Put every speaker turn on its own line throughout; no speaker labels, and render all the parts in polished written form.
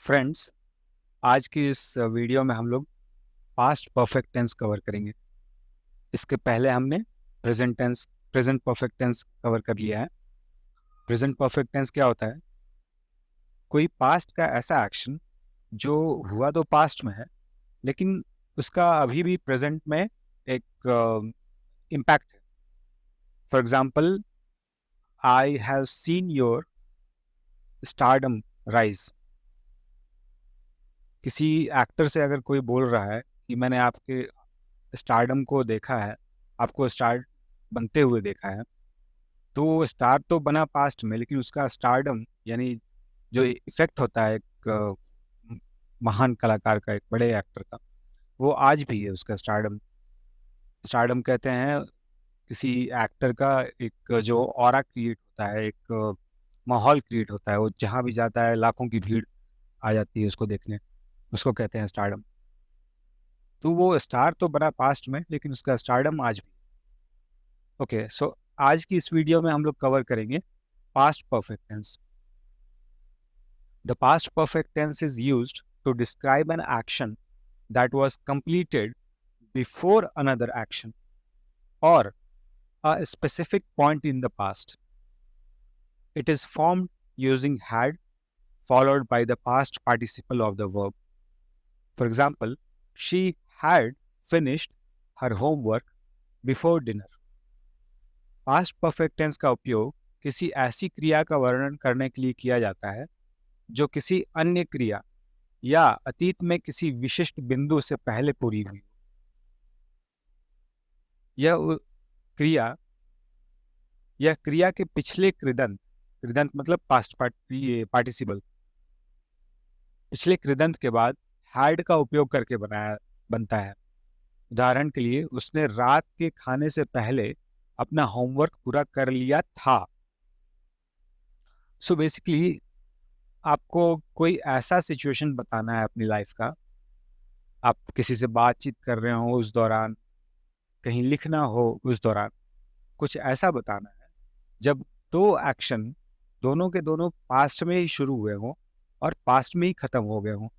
Friends, आज की इस वीडियो में हम लोग पास्ट परफेक्ट टेंस कवर करेंगे। इसके पहले हमने प्रेजेंट परफेक्ट टेंस कवर कर लिया है। प्रेजेंट परफेक्ट टेंस क्या होता है? कोई पास्ट का ऐसा एक्शन जो हुआ तो पास्ट में है, लेकिन उसका अभी भी प्रेजेंट में एक इम्पैक्ट है। For example, I have seen your stardom rise. किसी एक्टर से अगर कोई बोल रहा है कि मैंने आपके स्टारडम को देखा है, आपको स्टार बनते हुए देखा है, तो वो स्टार तो बना पास्ट में, लेकिन उसका स्टारडम यानी जो इफेक्ट होता है एक महान कलाकार का, एक बड़े एक्टर का, वो आज भी है उसका स्टारडम। स्टारडम कहते हैं किसी एक्टर का एक जो ऑरा क्रिएट होता है, एक माहौल क्रिएट होता है, वो जहाँ भी जाता है लाखों की भीड़ आ जाती है उसको देखने, उसको कहते हैं स्टारडम। तो वो स्टार तो बना पास्ट में, लेकिन उसका स्टारडम आज भी। ओके, सो आज की इस वीडियो में हम लोग कवर करेंगे past perfect tense. The past perfect tense is used to describe an action that was completed before another action or a specific point in the past. It is formed using had followed by the past participle of the verb. For example, she had finished her homework before dinner. Past perfect tense का उपयोग किसी ऐसी क्रिया का वर्णन करने के लिए किया जाता है जो किसी अन्य क्रिया या अतीत में किसी विशिष्ट बिंदु से पहले पूरी हुई। यह क्रिया या क्रिया के पिछले कृदंत, कृदंत मतलब पास्ट पार्टिसिपल, पिछले कृदंत के बाद हैड का उपयोग करके बनता है। उदाहरण के लिए, उसने रात के खाने से पहले अपना होमवर्क पूरा कर लिया था। सो बेसिकली आपको कोई ऐसा सिचुएशन बताना है अपनी लाइफ का, आप किसी से बातचीत कर रहे हो उस दौरान, कहीं लिखना हो उस दौरान, कुछ ऐसा बताना है जब दो एक्शन दोनों के दोनों पास्ट में ही शुरू हुए हों और पास्ट में ही खत्म हो गए हों,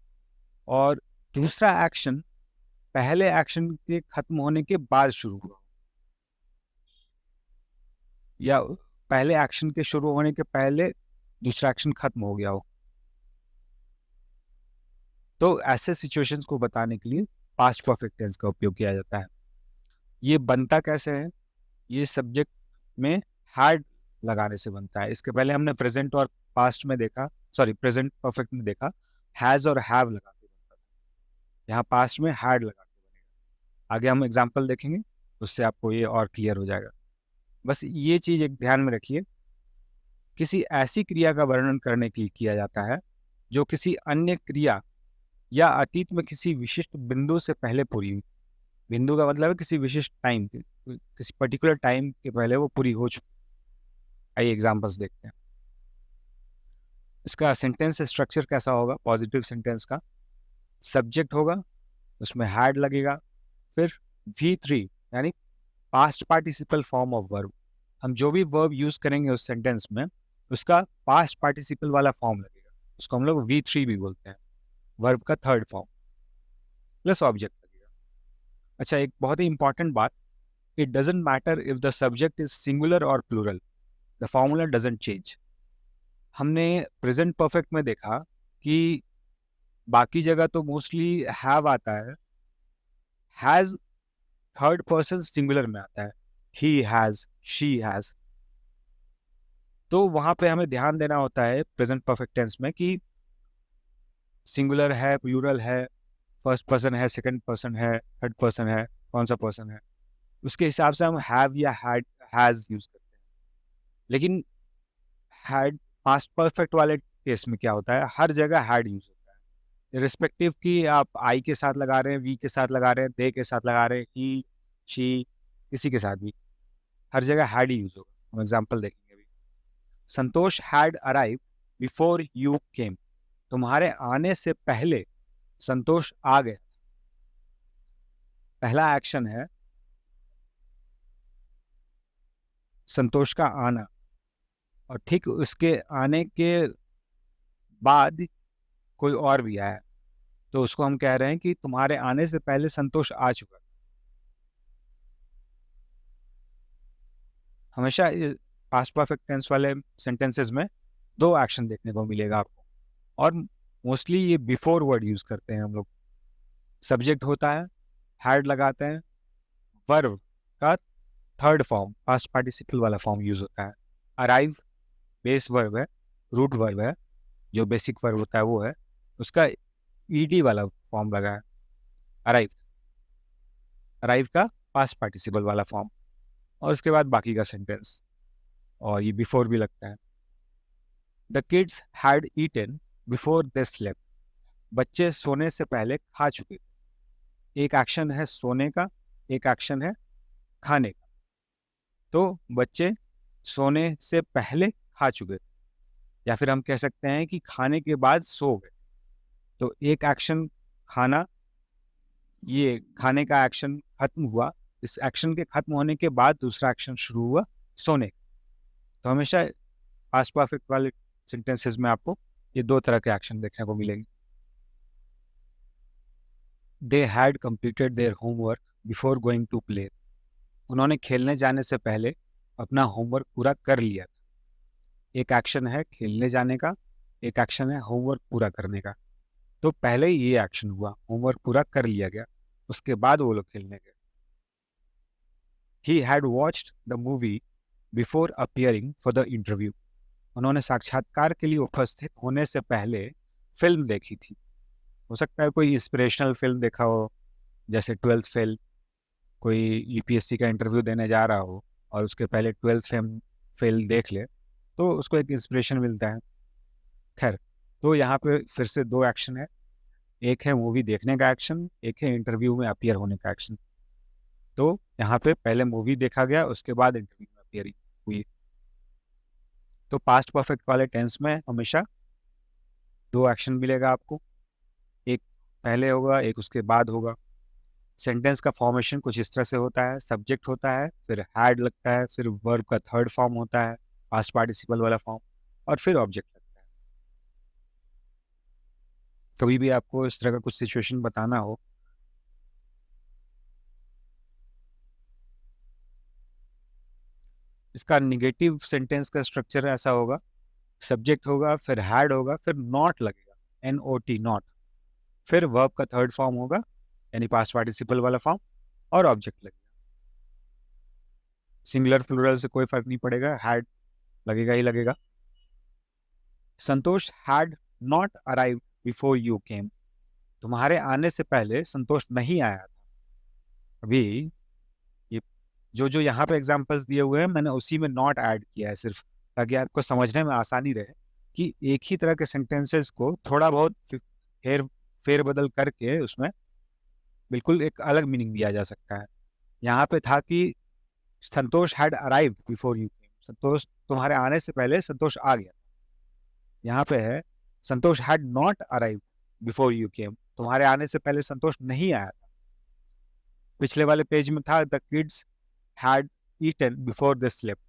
और दूसरा एक्शन पहले एक्शन के खत्म होने के बाद शुरू हुआ, या पहले एक्शन के शुरू होने के पहले दूसरा एक्शन खत्म हो गया हो। तो ऐसे सिचुएशंस को बताने के लिए पास्ट परफेक्ट टेंस का उपयोग किया जाता है। ये बनता कैसे है? ये सब्जेक्ट में हैड लगाने से बनता है। इसके पहले हमने प्रेजेंट और पास्ट में देखा, सॉरी प्रेजेंट परफेक्ट में देखा, हैज और हैव लगा के बनता था। यहाँ पास्ट में हैड लगा के बनेगा। आगे हम एग्जाम्पल देखेंगे, उससे आपको ये और क्लियर हो जाएगा। बस ये चीज एक ध्यान में रखिए, किसी ऐसी क्रिया का वर्णन करने के लिए किया जाता है जो किसी अन्य क्रिया या अतीत में किसी विशिष्ट बिंदु से पहले पूरी हुई। बिंदु का मतलब है किसी विशिष्ट टाइम, किसी पर्टिकुलर टाइम के पहले वो पूरी हो चुकी। आइए एग्जाम्पल्स देखते हैं। इसका सेंटेंस स्ट्रक्चर कैसा होगा? पॉजिटिव सेंटेंस का सब्जेक्ट होगा, उसमें हैड लगेगा, फिर V3 यानी past participle form of verb. हम जो भी वर्ब यूज करेंगे उस सेंटेंस में, उसका पास्ट पार्टिसिपल वाला फॉर्म लगेगा, उसको हम लोग V3 भी बोलते हैं, वर्ब का थर्ड फॉर्म प्लस ऑब्जेक्ट लगेगा। अच्छा, एक बहुत ही इंपॉर्टेंट बात, it doesn't matter if the subject is singular और plural, the formula doesn't change. हमने प्रेजेंट परफेक्ट में देखा कि बाकी जगह तो मोस्टली हैव आता है, हैज थर्ड पर्सन सिंगुलर में आता है, ही हैज, शी हैज। तो वहां पे हमें ध्यान देना होता है प्रेजेंट परफेक्ट टेंस में कि सिंगुलर है, प्लूरल है, फर्स्ट पर्सन है, सेकंड पर्सन है, थर्ड पर्सन है, कौन सा पर्सन है, उसके हिसाब से हम हैव या हैड, हैज यूज करते हैं। लेकिन हैड पास्ट परफेक्ट वाले केस में क्या होता है, हर जगह हैड यूज होता है, रिस्पेक्टिव कि आप आई के साथ लगा रहे हैं, वी के साथ लगा रहे हैं, दे के साथ लगा रहे हैं, ही, शी, किसी के साथ भी, हर जगह हैड ही यूज होगा। हम एग्जाम्पल देखेंगे अभी। Santosh had arrive before you came. तुम्हारे आने से पहले संतोष आ गए। पहला एक्शन है संतोष का आना, और ठीक उसके आने के बाद कोई और भी आया, तो उसको हम कह रहे हैं कि तुम्हारे आने से पहले संतोष आ चुका। हमेशा पास्ट परफेक्ट टेंस वाले सेंटेंसेस में दो एक्शन देखने को मिलेगा आपको, और मोस्टली ये बिफोर वर्ड यूज करते हैं हम लोग। सब्जेक्ट होता है, हैड लगाते हैं, वर्ब का थर्ड फॉर्म पास्ट पार्टिसिपल वाला फॉर्म यूज होता है। अराइव बेस वर्ब है, रूट वर्ब है, जो बेसिक वर्ब होता है वो है, उसका ईडी वाला फॉर्म लगा है, अराइव। अराइव का पास्ट पार्टिसिपल वाला फॉर्म, और उसके बाद बाकी का सेंटेंस, और ये बिफोर भी लगता है। The kids had eaten before they slept. बच्चे सोने से पहले खा चुके थे। एक एक्शन है सोने का, एक एक्शन है खाने का। तो बच्चे सोने से पहले खा चुके थे, या फिर हम कह सकते हैं कि खाने के बाद सो गए। तो एक एक्शन खाना, ये खाने का एक्शन खत्म हुआ, इस एक्शन के खत्म होने के बाद दूसरा एक्शन शुरू हुआ, सोने। तो हमेशा पास्ट परफेक्ट वाले सेंटेंसेस में आपको ये दो तरह के एक्शन देखने को मिलेंगे। They had completed their homework before going to play. उन्होंने खेलने जाने से पहले अपना होमवर्क पूरा कर लिया था। एक एक्शन है खेलने जाने का, एक एक्शन है होमवर्क पूरा करने का। तो पहले ये एक्शन हुआ, होमवर्क पूरा कर लिया गया, उसके बाद वो लोग खेलने गए। He had watched the movie before appearing for the interview. उन्होंने साक्षात्कार के लिए उपस्थित होने से पहले फिल्म देखी थी। हो सकता है कोई इंस्पिरेशनल फिल्म देखा हो, जैसे 12th फेल। कोई यूपीएससी का इंटरव्यू देने जा रहा हो और उसके पहले 12th फेल देख ले, तो उसको एक इंस्पिरेशन मिलता है। खैर, तो यहाँ पे फिर से दो एक्शन है, एक है मूवी देखने का एक्शन, एक है इंटरव्यू में अपीयर होने का एक्शन। तो यहाँ पे पहले मूवी देखा गया, उसके बाद इंटरव्यू में अपीयर हुई। तो पास्ट परफेक्ट वाले टेंस में हमेशा दो एक्शन मिलेगा आपको, एक पहले होगा, एक उसके बाद होगा। सेंटेंस का फॉर्मेशन कुछ इस तरह से होता है, सब्जेक्ट होता है, फिर हैड लगता है, फिर वर्ब का थर्ड फॉर्म होता है, पास्ट पार्टिसिपल वाला फॉर्म, और फिर ऑब्जेक्ट लगता है। कभी भी आपको इस तरह का कुछ सिचुएशन बताना हो, इसका निगेटिव सेंटेंस का स्ट्रक्चर ऐसा होगा, सब्जेक्ट होगा, फिर हैड होगा, फिर नॉट लगेगा, NOT नॉट, फिर वर्ब का थर्ड फॉर्म होगा यानी पास्ट पार्टिसिपल वाला फॉर्म, और ऑब्जेक्ट लगेगा। सिंगुलर प्लूरल से कोई फर्क नहीं पड़ेगा, हैड लगेगा ही लगेगा। Santosh had not arrive before you came. तुम्हारे आने से पहले संतोष नहीं आया था। अभी ये जो जो यहाँ पे एग्जांपल्स दिए हुए हैं, मैंने उसी में नॉट ऐड किया है सिर्फ, ताकि आपको समझने में आसानी रहे कि एक ही तरह के सेंटेंसेस को थोड़ा बहुत फेर बदल करके उसमें बिल्कुल एक अलग मीनिंग दिया जा सकता है। यहाँ पे था कि Santosh had arrived before you came, Santosh तुम्हारे आने से पहले संतोष आ गया। यहाँ पे है Santosh had not arrived before you came, तुम्हारे आने से पहले संतोष नहीं आया था। पिछले वाले पेज में था the kids had eaten before they slept,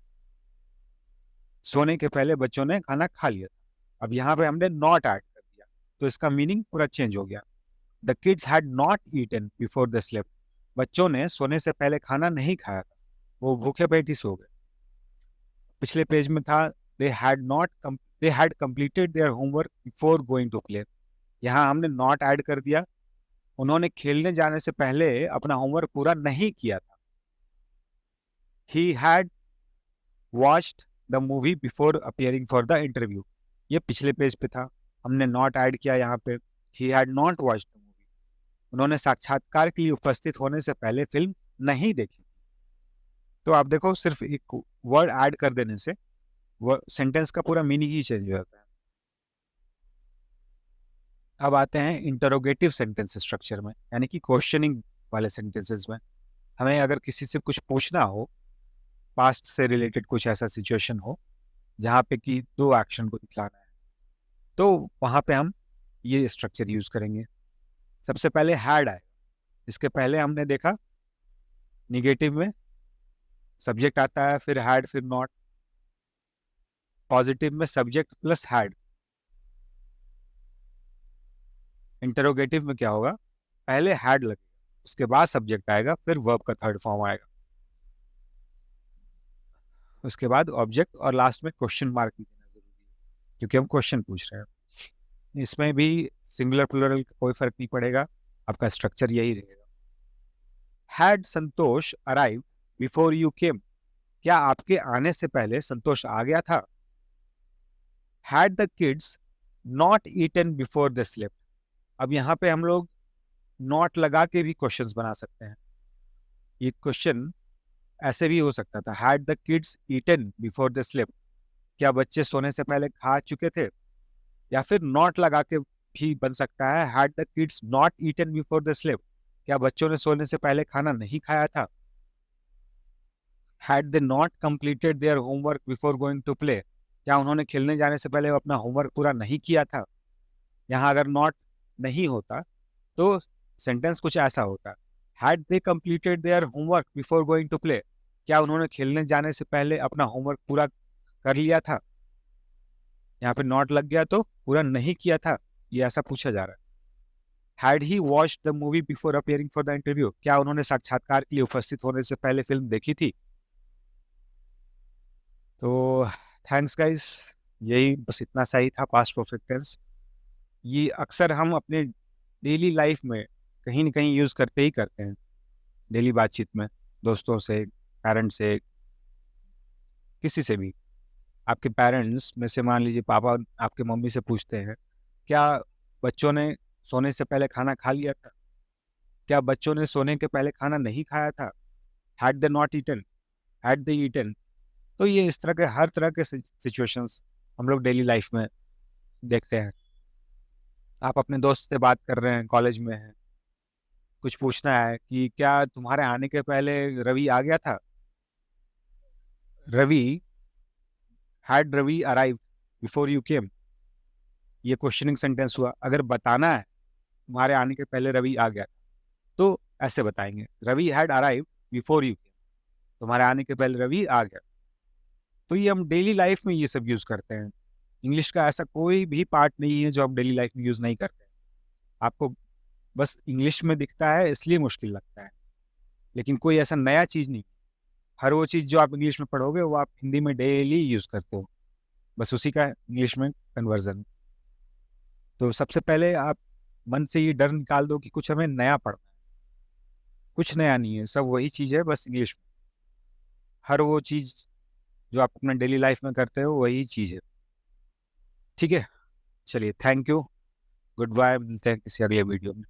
सोने के पहले बच्चों ने खाना खा लिया था। अब यहाँ पे हमने नॉट ऐड कर दिया, तो इसका मीनिंग पूरा चेंज हो गया। The kids had not eaten before they slept, बच्चों ने सोने से पहले खाना नहीं खाया था, वो भूखे पेट ही सो गए। पिछले पेज में था they had completed their homework before going to play, यहाँ हमने नॉट ऐड कर दिया, उन्होंने खेलने जाने से पहले अपना होमवर्क पूरा नहीं किया था। He had watched the movie before appearing for the interview, ये पिछले पेज पे था, हमने नॉट ऐड किया यहाँ पे। He had not watched the movie, उन्होंने साक्षात्कार के लिए उपस्थित होने से पहले फिल्म नहीं देखी। तो आप देखो, सिर्फ एक वर्ड ऐड कर देने से सेंटेंस का पूरा मीनिंग ही चेंज हो जाता है। अब आते हैं इंटरोगेटिव सेंटेंस स्ट्रक्चर में, यानी कि क्वेश्चनिंग वाले सेंटेंसेस में। हमें अगर किसी से कुछ पूछना हो, पास्ट से रिलेटेड कुछ ऐसा सिचुएशन हो जहाँ पे कि दो एक्शन को दिखलाना है, तो वहाँ पे हम ये स्ट्रक्चर यूज करेंगे। सबसे पहले हैड आए, इसके पहले हमने देखा निगेटिव में सब्जेक्ट आता है, फिर हैड, फिर नॉट। पॉजिटिव में सब्जेक्ट प्लस हैड, इंटरोगेटिव में क्या होगा, पहले हैड लगेगा, उसके बाद सब्जेक्ट आएगा, फिर वर्ब का थर्ड फॉर्म आएगा, उसके बाद ऑब्जेक्ट, और लास्ट में क्वेश्चन मार्क भी देना जरूरी है क्योंकि हम क्वेश्चन पूछ रहे हैं। इसमें भी सिंगुलर प्लूरल का कोई फर्क नहीं पड़ेगा, आपका स्ट्रक्चर यही रहेगा। Had Santosh arrive before you came, क्या आपके आने से पहले संतोष आ गया था? Had the kids not eaten before the slept, अब यहाँ पे हम लोग नॉट लगा के भी क्वेश्चंस बना सकते हैं। ये क्वेश्चन ऐसे भी हो सकता था, had the kids eaten before the slept, क्या बच्चे सोने से पहले खा चुके थे? या फिर नॉट लगा के भी बन सकता है, had the kids not eaten before the slept, क्या बच्चों ने सोने से पहले खाना नहीं खाया था? Had they not completed their homework before going to play, क्या उन्होंने खेलने जाने से पहले अपना होमवर्क पूरा नहीं किया था? यहाँ अगर नॉट नहीं होता तो सेंटेंस कुछ ऐसा होता, had they completed their homework before going to play, क्या उन्होंने खेलने जाने से पहले अपना होमवर्क पूरा कर लिया था? यहाँ पे नॉट लग गया तो पूरा नहीं किया था, ये ऐसा पूछा जा रहा है। Had he watched the movie before appearing for the interview, क्या उन्होंने साक्षात्कार के लिए उपस्थित होने से पहले फिल्म देखी थी? तो थैंक्स गाइस, यही बस इतना सही था पास्ट परफेक्ट टेंस। ये अक्सर हम अपने डेली लाइफ में कहीं ना कहीं यूज़ करते ही करते हैं, डेली बातचीत में, दोस्तों से, पेरेंट्स से, किसी से भी। आपके पेरेंट्स में से मान लीजिए पापा आपके मम्मी से पूछते हैं, क्या बच्चों ने सोने से पहले खाना खा लिया था? क्या बच्चों ने सोने के पहले खाना नहीं खाया था? Had they not eaten, had they eaten? तो ये इस तरह के हर तरह के सिचुएशंस हम लोग डेली लाइफ में देखते हैं। आप अपने दोस्त से बात कर रहे हैं, कॉलेज में हैं, कुछ पूछना है कि क्या तुम्हारे आने के पहले रवि आ गया था? Ravi, had Ravi arrive before you came, ये क्वेश्चनिंग सेंटेंस हुआ। अगर बताना है तुम्हारे आने के पहले रवि आ गया तो ऐसे बताएंगे, Ravi had arrive before you came, तुम्हारे आने के पहले रवि आ गया। तो ये हम डेली लाइफ में ये सब यूज करते हैं। इंग्लिश का ऐसा कोई भी पार्ट नहीं है जो हम डेली लाइफ में यूज नहीं करते। आपको बस इंग्लिश में दिखता है इसलिए मुश्किल लगता है, लेकिन कोई ऐसा नया चीज नहीं। हर वो चीज जो आप इंग्लिश में पढ़ोगे वो आप हिंदी में डेली यूज करते हो, बस उसी का इंग्लिश में कन्वर्जन। तो सबसे पहले आप मन से ये डर निकाल दो कि कुछ हमें नया पढ़ना है। कुछ नया नहीं है, सब वही चीज है, बस इंग्लिश में। हर वो चीज जो आप अपना डेली लाइफ में करते हो वही चीज है। ठीक है, चलिए, थैंक यू, गुड बाय, मिलते हैं किसी अगले वीडियो में।